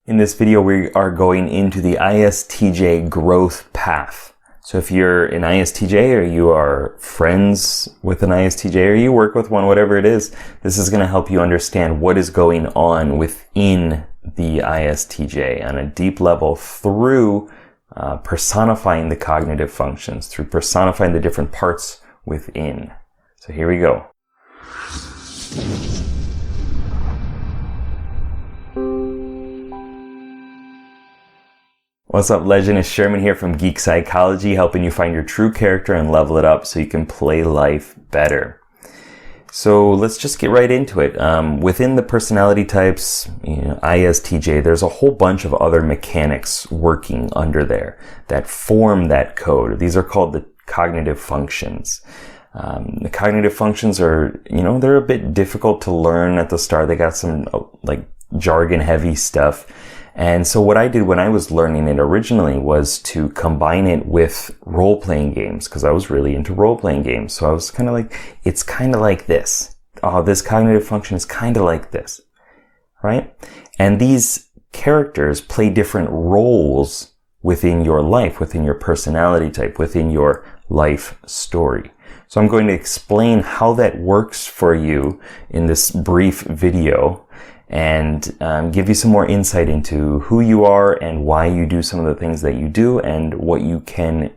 In this video, we are going into the ISTJ growth path. So if you're an ISTJ or you are friends with an ISTJ or you work with one, whatever it is, this is going to help you understand what is going on within the ISTJ on a deep level through personifying the cognitive functions, through personifying the different parts within. So here we go. What's up, legend? It's Sherman here from Geek Psychology, helping you find your true character and level it up so you can play life better. So let's just get right into it. Within the personality types, ISTJ, there's a whole bunch of other mechanics working under there that form that code. These are called the cognitive functions. The cognitive functions are, they're a bit difficult to learn at the start. They got some jargon heavy stuff. And so what I did when I was learning it originally was to combine it with role-playing games, because I was really into role-playing games. So I was kind of like, it's kind of like this. Oh, this cognitive function is kind of like this, right? And these characters play different roles within your life, within your personality type, within your life story. So I'm going to explain how that works for you in this brief video, and give you some more insight into who you are and why you do some of the things that you do and what you can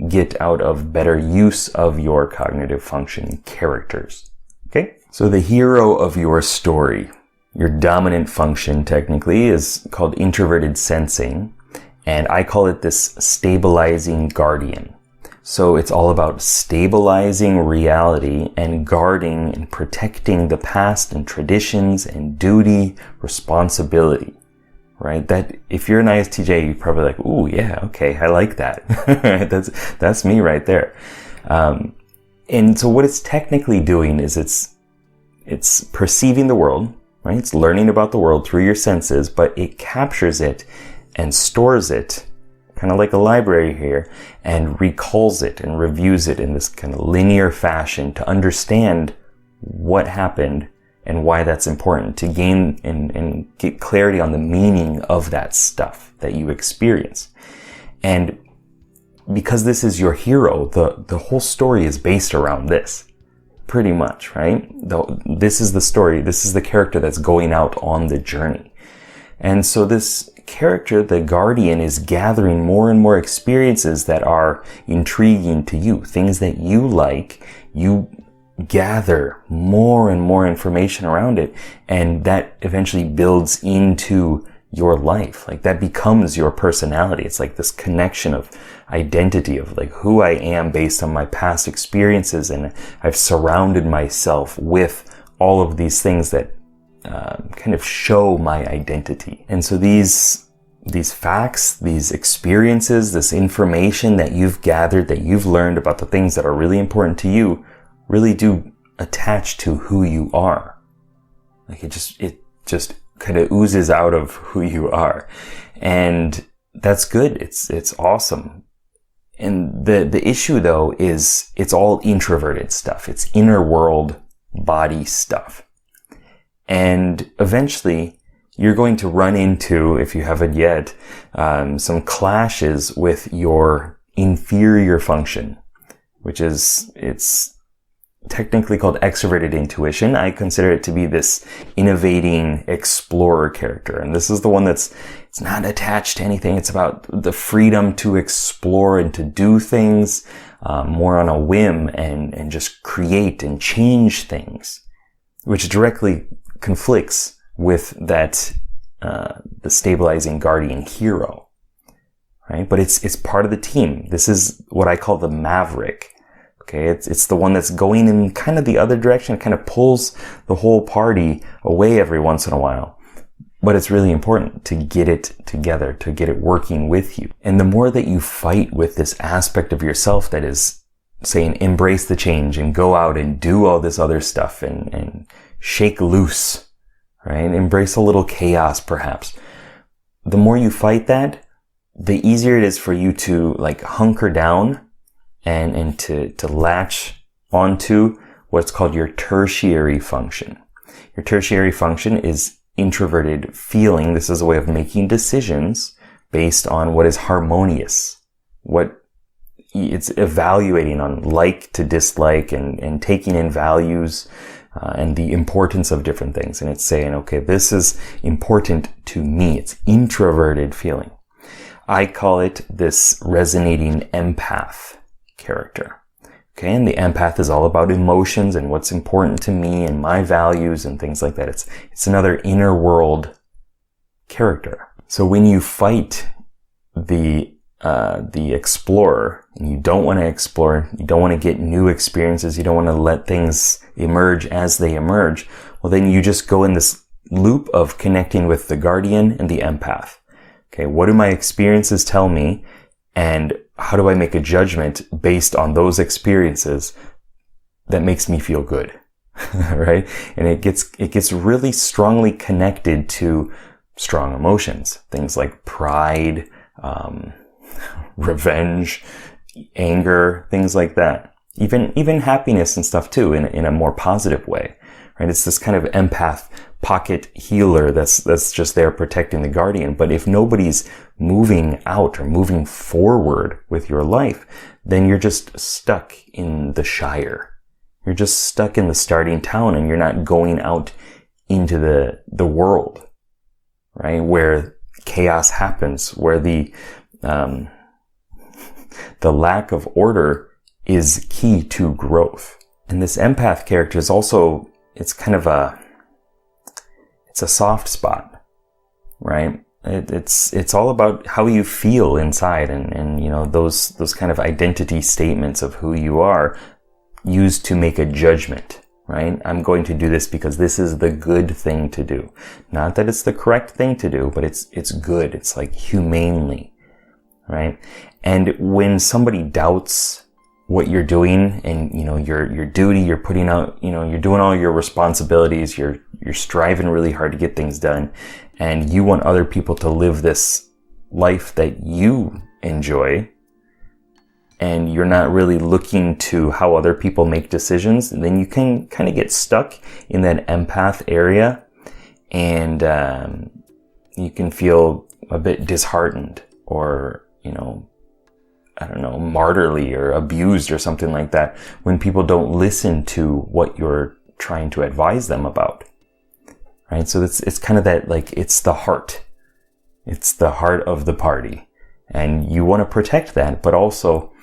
get out of better use of your cognitive function characters. Okay? So the hero of your story, your dominant function technically, is called Introverted Sensing, and I call it this stabilizing guardian. So it's all about stabilizing reality and guarding and protecting the past and traditions and duty, responsibility, right? That if you're an ISTJ, you're probably like, ooh, yeah, okay, I like that. That's me right there. And so what it's technically doing is it's perceiving the world, right? It's learning about the world through your senses, but it captures it and stores it, kind of like a library here, and recalls it and reviews it in this kind of linear fashion to understand what happened and why that's important, to gain and get clarity on the meaning of that stuff that you experience. And because this is your hero, the whole story is based around this, pretty much, right? This is the story, this is the character that's going out on the journey. And so this character, the guardian, is gathering more and more experiences that are intriguing to you, things that you like. You gather more and more information around it, and that eventually builds into your life. Like, that becomes your personality. It's like this connection of identity, of like who I am based on my past experiences, and I've surrounded myself with all of these things that kind of show my identity. And so these facts, these experiences, this information that you've gathered, that you've learned about the things that are really important to you, really do attach to who you are. Like, it just kind of oozes out of who you are. And that's good. It's awesome. And the issue though is it's all introverted stuff. It's inner world body stuff. And eventually, you're going to run into, if you haven't yet, some clashes with your inferior function, it's technically called extroverted intuition. I consider it to be this innovating explorer character. And this is the one it's not attached to anything. It's about the freedom to explore and to do things more on a whim and just create and change things, which directly conflicts with that the stabilizing guardian hero, right? But it's part of the team. This is what I call the maverick. Okay, it's the one that's going in kind of the other direction, kind of pulls the whole party away every once in a while. But it's really important to get it together, to get it working with you. And the more that you fight with this aspect of yourself that is saying embrace the change and go out and do all this other stuff and shake loose, right? Embrace a little chaos, perhaps. The more you fight that, the easier it is for you to hunker down and to latch onto what's called your tertiary function. Your tertiary function is introverted feeling, this is a way of making decisions based on what is harmonious, what it's evaluating on like to dislike and taking in values and the importance of different things. And it's saying, okay, this is important to me. It's introverted feeling. I call it this resonating empath character. Okay, and the empath is all about emotions and what's important to me and my values and things like that. It's another inner world character. So when you fight the explorer and you don't want to explore, you don't want to get new experiences, you don't want to let things emerge as they emerge, well, then you just go in this loop of connecting with the guardian and the empath. Okay, what do my experiences tell me? And how do I make a judgment based on those experiences that makes me feel good? Right? And it gets really strongly connected to strong emotions. Things like pride, revenge, anger, things like that. Even happiness and stuff too, in a more positive way. Right? It's this kind of empath pocket healer that's just there protecting the guardian. But if nobody's moving out or moving forward with your life, then you're just stuck in the Shire. You're just stuck in the starting town and you're not going out into the world, right? Where chaos happens, where the lack of order is key to growth. And this empath character is also, it's kind of it's a soft spot, right? It's all about how you feel inside and you know, those kind of identity statements of who you are used to make a judgment, right? I'm going to do this because this is the good thing to do. Not that it's the correct thing to do, but it's good. It's like humanely, right? And when somebody doubts what you're doing and, you know, your duty, you're putting out, you know, you're doing all your responsibilities, you're striving really hard to get things done, and you want other people to live this life that you enjoy, and you're not really looking to how other people make decisions, then you can kind of get stuck in that empath area, and you can feel a bit disheartened or, you know, I don't know, martyrly or abused or something like that when people don't listen to what you're trying to advise them about, right? So it's kind of that, like, it's the heart of the party, and you want to protect that, but also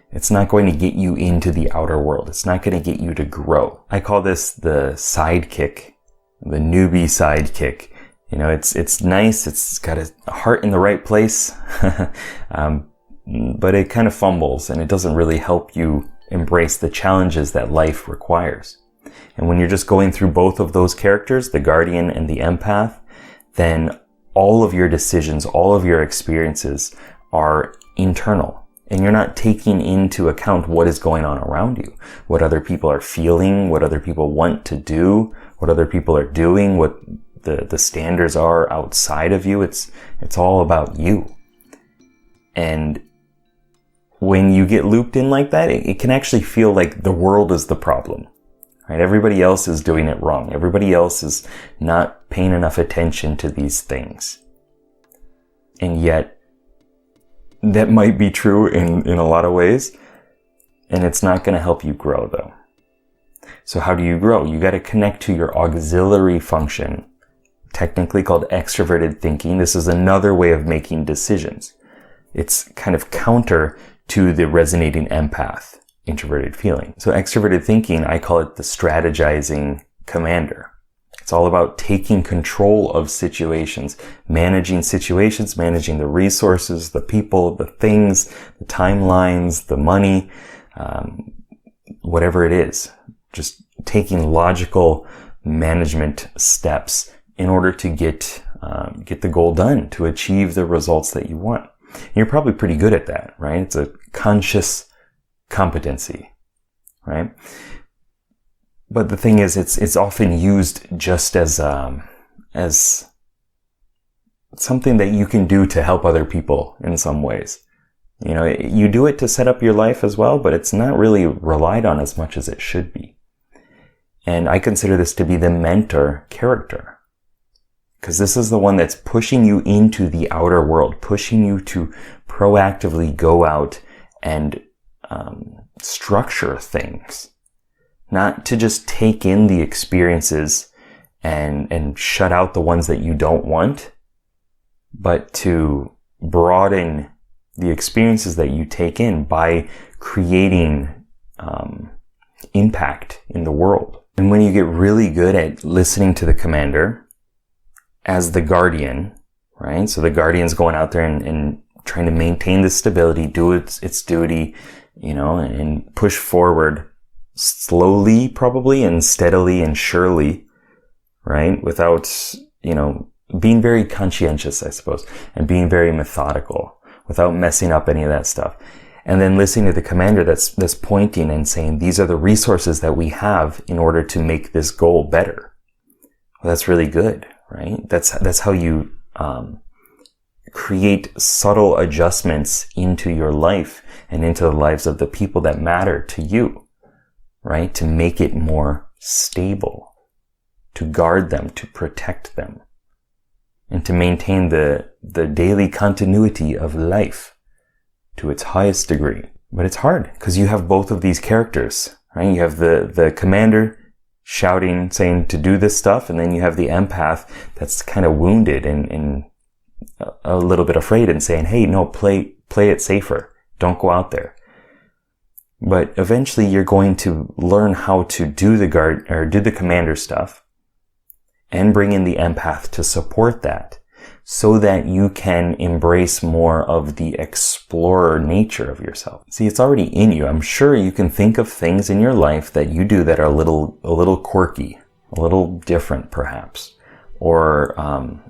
it's not going to get you into the outer world. It's not going to get you to grow. I call this the sidekick, the newbie sidekick. You know, it's nice. It's got a heart in the right place. But it kind of fumbles and it doesn't really help you embrace the challenges that life requires. And when you're just going through both of those characters, the guardian and the empath, then all of your decisions, all of your experiences are internal. And you're not taking into account what is going on around you, what other people are feeling, what other people want to do, what other people are doing, what the standards are outside of you. It's all about you. And when you get looped in like that, it can actually feel like the world is the problem, right? Everybody else is doing it wrong. Everybody else is not paying enough attention to these things. And yet, that might be true in a lot of ways, and it's not going to help you grow though. So how do you grow? You got to connect to your auxiliary function, technically called extroverted thinking. This is another way of making decisions. It's kind of counter to the resonating empath, introverted feeling. So extroverted thinking, I call it the strategizing commander. It's all about taking control of situations, managing the resources, the people, the things, the timelines, the money, whatever it is. Just taking logical management steps in order to get the goal done, to achieve the results that you want. And you're probably pretty good at that, right? It's a conscious competency, right? But the thing is, it's often used just as something that you can do to help other people in some ways. You know, you do it to set up your life as well, but it's not really relied on as much as it should be. And I consider this to be the mentor character. Because this is the one that's pushing you into the outer world, pushing you to proactively go out and structure things. Not to just take in the experiences and shut out the ones that you don't want, but to broaden the experiences that you take in by creating impact in the world. And when you get really good at listening to the commander as the guardian, right? So the guardian's going out there and trying to maintain the stability, do its duty, and push forward slowly, probably, and steadily and surely, right? Without, being very conscientious, I suppose, and being very methodical without messing up any of that stuff. And then listening to the commander that's pointing and saying, these are the resources that we have in order to make this goal better. Well, that's really good, right? That's how you create subtle adjustments into your life and into the lives of the people that matter to you, right? To make it more stable, to guard them, to protect them, and to maintain the daily continuity of life to its highest degree. But it's hard because you have both of these characters, right? You have the commander shouting, saying to do this stuff, and then you have the empath that's kind of wounded and a little bit afraid and saying, hey, no, play it safer. Don't go out there. But eventually you're going to learn how to do the commander stuff and bring in the empath to support that, so that you can embrace more of the explorer nature of yourself. See, it's already in you. I'm sure you can think of things in your life that you do that are a little quirky, a little different perhaps, or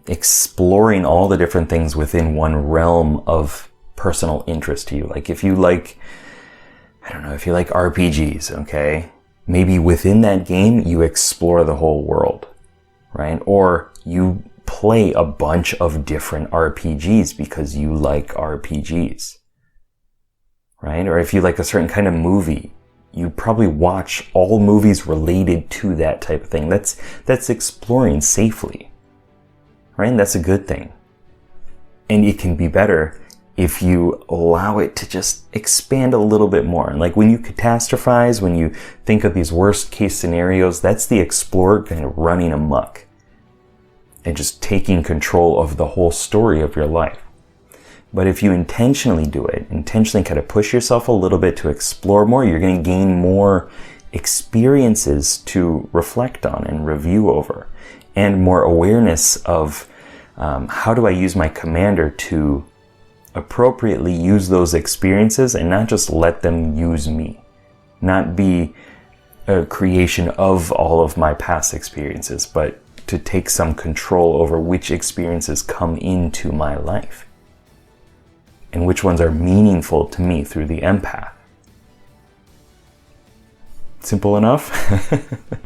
exploring all the different things within one realm of personal interest to you. Like if you like RPGs, okay? Maybe within that game, you explore the whole world, right? Or you play a bunch of different RPGs because you like RPGs, right? Or if you like a certain kind of movie, you probably watch all movies related to that type of thing. That's exploring safely, right? And that's a good thing. And it can be better if you allow it to just expand a little bit more. And like when you catastrophize, when you think of these worst case scenarios, that's the explorer kind of running amok and just taking control of the whole story of your life. But if you intentionally do it, intentionally kind of push yourself a little bit to explore more, you're going to gain more experiences to reflect on and review over, and more awareness of how do I use my commander to appropriately use those experiences and not just let them use me, not be a creation of all of my past experiences, but to take some control over which experiences come into my life and which ones are meaningful to me through the empath. Simple enough?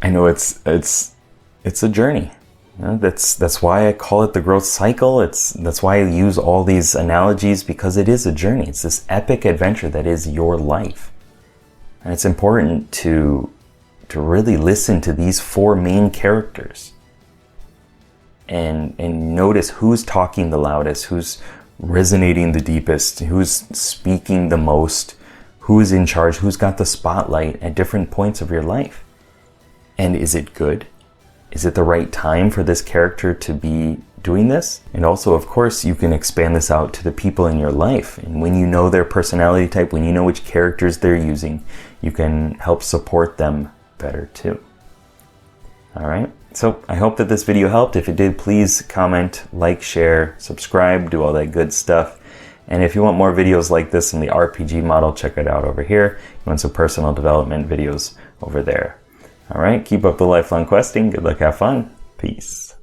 I know it's a journey. That's why I call it the growth cycle. That's why I use all these analogies, because it is a journey. It's this epic adventure that is your life. And it's important to really listen to these four main characters and notice who's talking the loudest, who's resonating the deepest, who's speaking the most, who's in charge, who's got the spotlight at different points of your life. And is it good? Is it the right time for this character to be doing this? And also, of course, you can expand this out to the people in your life. And when you know their personality type, when you know which characters they're using, you can help support them better too. All right. So I hope that this video helped. If it did, please comment, like, share, subscribe, do all that good stuff. And if you want more videos like this in the RPG model, check it out over here. You want some personal development videos over there. All right, keep up the lifelong questing. Good luck, have fun. Peace.